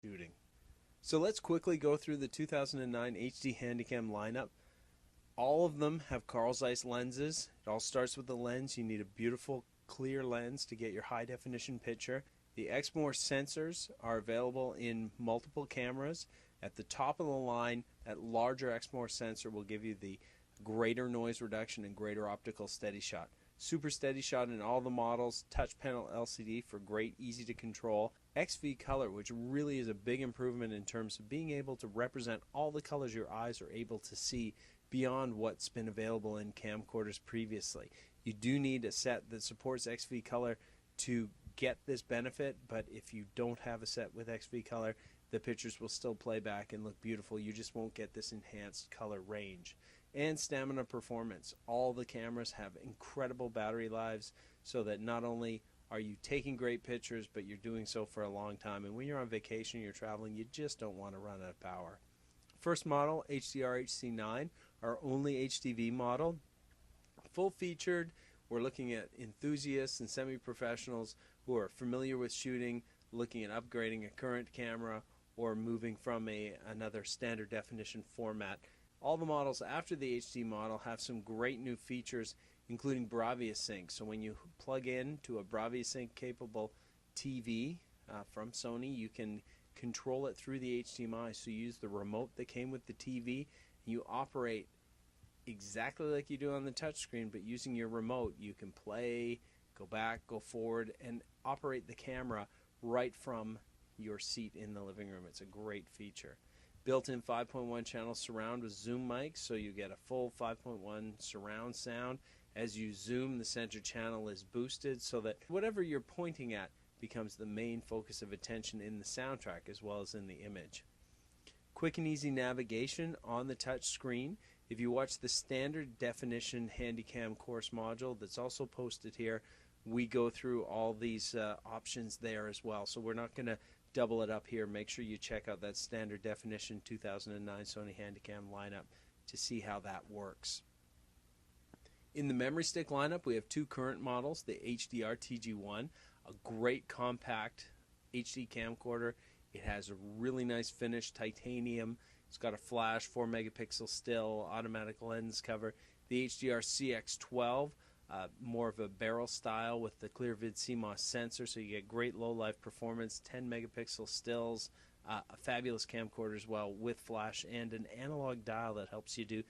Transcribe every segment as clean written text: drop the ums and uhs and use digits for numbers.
shooting. So let's quickly go through the 2009 HD Handycam lineup. All of them have Carl Zeiss lenses. It all starts with the lens. You need a beautiful clear lens to get your high definition picture. The Exmor sensors are available in multiple cameras. At the top of the line, that larger Exmor sensor will give you the greater noise reduction and greater optical steady shot. Super steady shot in all the models, touch panel LCD for great, easy to control. XV color, which really is a big improvement in terms of being able to represent all the colors your eyes are able to see beyond what's been available in camcorders previously. You do need a set that supports XV color to get this benefit, but if you don't have a set with XV color, the pictures will still play back and look beautiful. You just won't get this enhanced color range. And stamina performance. All the cameras have incredible battery lives, so that not only are you taking great pictures, but you're doing so for a long time. And when you're on vacation, you're traveling, you just don't want to run out of power. First model, HDR HC9, our only HDV model. Full featured, we're looking at enthusiasts and semi-professionals who are familiar with shooting, looking at upgrading a current camera, or moving from another standard definition format. All the models after the HD model have some great new features, including Bravia Sync. So when you plug in to a Bravia Sync capable TV from Sony, you can control it through the HDMI. So you use the remote that came with the TV, and you operate exactly like you do on the touchscreen, but using your remote, you can play, go back, go forward, and operate the camera right from your seat in the living room. It's a great feature. Built-in 5.1 channel surround with zoom mics, so you get a full 5.1 surround sound. As you zoom, the center channel is boosted so that whatever you're pointing at becomes the main focus of attention in the soundtrack as well as in the image. Quick and easy navigation on the touch screen. If you watch the standard definition Handycam course module that's also posted here, we go through all these options there as well. So we're not going to double it up here. Make sure you check out that standard definition 2009 Sony Handycam lineup to see how that works. In the memory stick lineup, we have two current models, the HDR TG1, a great compact HD camcorder. It has a really nice finish, titanium. It's got a flash, 4 megapixel still, automatic lens cover. The HDR CX12, more of a barrel style with the ClearVid CMOS sensor, so you get great low life performance, 10 megapixel stills, a fabulous camcorder as well with flash, and an analog dial that helps you do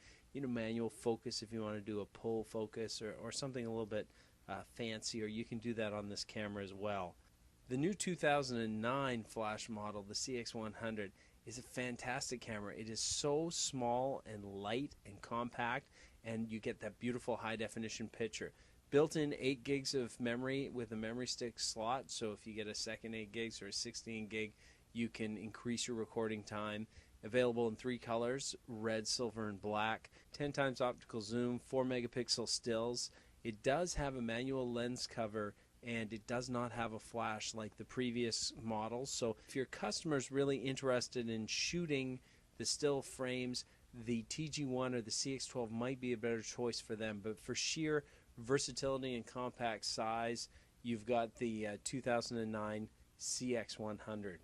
manual focus if you want to do a pull focus or something a little bit fancier. You can do that on this camera as well. The new 2009 flash model, the CX100, is a fantastic camera. It is so small and light and compact, and you get that beautiful high definition picture. Built-in 8 gigs of memory with a memory stick slot, so if you get a second 8 gigs or a 16 gig, you can increase your recording time. Available in 3 colors, red, silver, and black. 10 times optical zoom, 4 megapixel stills. It does have a manual lens cover, and it does not have a flash like the previous models. So if your customer's really interested in shooting the still frames, the TG1 or the CX12 might be a better choice for them. But for sheer versatility and compact size, you've got the 2009 CX100.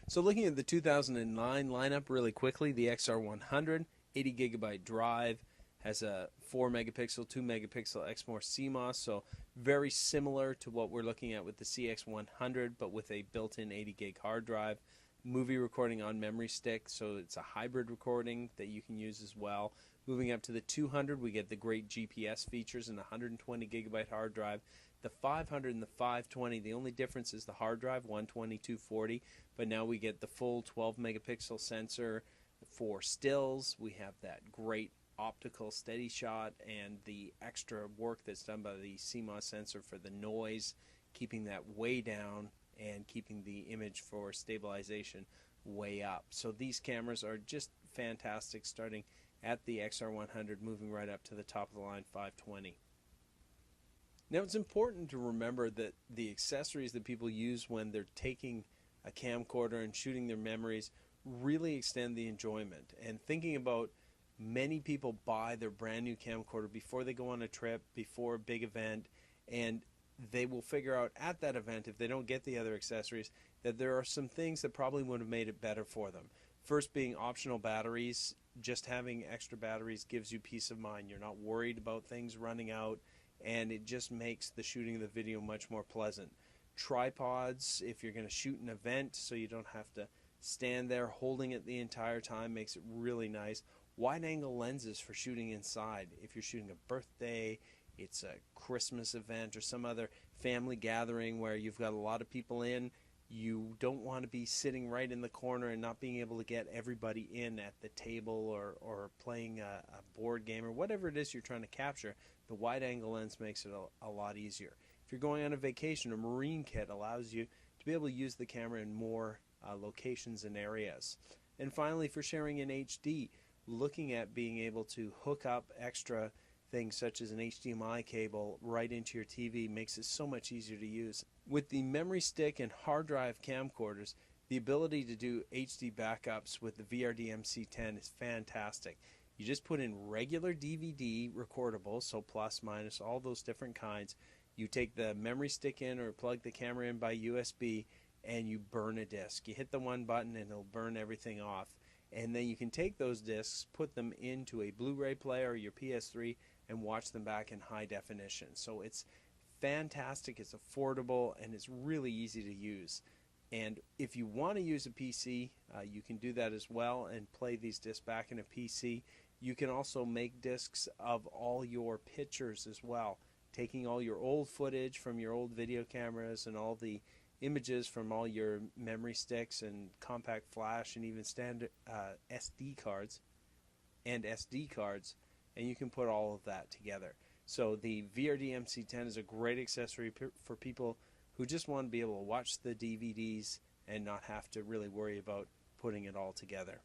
So looking at the 2009 lineup really quickly, the XR100, 80 gigabyte drive, has a 4 megapixel, 2 megapixel Exmor CMOS, so very similar to what we're looking at with the CX100, but with a built-in 80 gig hard drive. Movie recording on memory stick, so it's a hybrid recording that you can use as well. Moving up to the 200, we get the great GPS features and a 120 gigabyte hard drive. The 500 and the 520, the only difference is the hard drive, 120, 240, but now we get the full 12 megapixel sensor for stills. We have that great optical steady shot and the extra work that's done by the CMOS sensor for the noise, keeping that way down and keeping the image for stabilization way up. So these cameras are just fantastic, starting at the XR100, moving right up to the top of the line 520. Now it's important to remember that the accessories that people use when they're taking a camcorder and shooting their memories really extend the enjoyment. And thinking about, many people buy their brand new camcorder before they go on a trip, before a big event, and they will figure out at that event, if they don't get the other accessories, that there are some things that probably would have made it better for them. First being optional batteries. Just having extra batteries gives you peace of mind. You're not worried about things running out, and it just makes the shooting of the video much more pleasant. Tripods, if you're going to shoot an event so you don't have to stand there holding it the entire time, makes it really nice. Wide angle lenses for shooting inside. If you're shooting a birthday, it's a Christmas event, or some other family gathering where you've got a lot of people in, you don't want to be sitting right in the corner and not being able to get everybody in at the table, or playing a board game or whatever it is you're trying to capture. The wide angle lens makes it a lot easier. If you're going on a vacation, a marine kit allows you to be able to use the camera in more locations and areas. And finally, for sharing in HD, looking at being able to hook up extra things such as an HDMI cable right into your TV makes it so much easier to use. With the memory stick and hard drive camcorders, the ability to do HD backups with the VRD-MC10 is fantastic. You just put in regular DVD recordables, so plus, minus, all those different kinds. You take the memory stick in or plug the camera in by USB, and you burn a disc. You hit the one button and it'll burn everything off. And then you can take those discs, put them into a Blu-ray player or your PS3, and watch them back in high definition. So it's fantastic, it's affordable, and it's really easy to use. And if you want to use a PC, you can do that as well and play these discs back in a PC. You can also make discs of all your pictures as well, taking all your old footage from your old video cameras and all the images from all your memory sticks and compact flash and even standard SD cards, and you can put all of that together. So the VRD-MC10 is a great accessory for people who just want to be able to watch the DVDs and not have to really worry about putting it all together.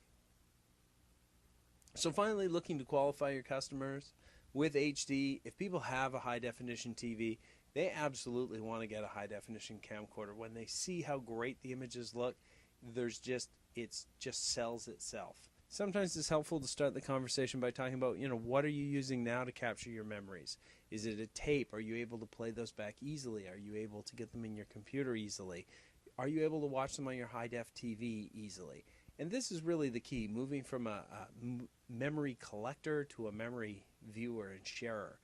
So finally, looking to qualify your customers with HD, if people have a high definition TV, they absolutely want to get a high definition camcorder. When they see how great the images look, it just sells itself. Sometimes it's helpful to start the conversation by talking about, what are you using now to capture your memories? Is it a tape? Are you able to play those back easily? Are you able to get them in your computer easily? Are you able to watch them on your high-def TV easily? And this is really the key, moving from a memory collector to a memory viewer and sharer.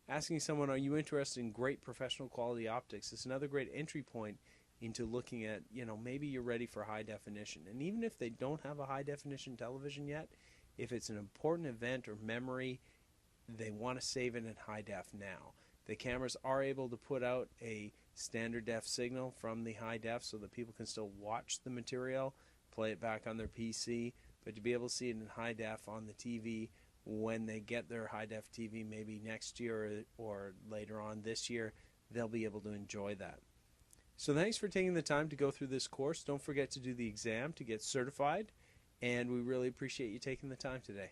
Asking someone, are you interested in great professional quality optics, is another great entry point into looking at, maybe you're ready for high definition. And even if they don't have a high definition television yet, if it's an important event or memory, they want to save it in high def now. The cameras are able to put out a standard def signal from the high def so that people can still watch the material, play it back on their PC, but to be able to see it in high def on the TV when they get their high def TV maybe next year or later on this year, they'll be able to enjoy that. So thanks for taking the time to go through this course. Don't forget to do the exam to get certified, and we really appreciate you taking the time today.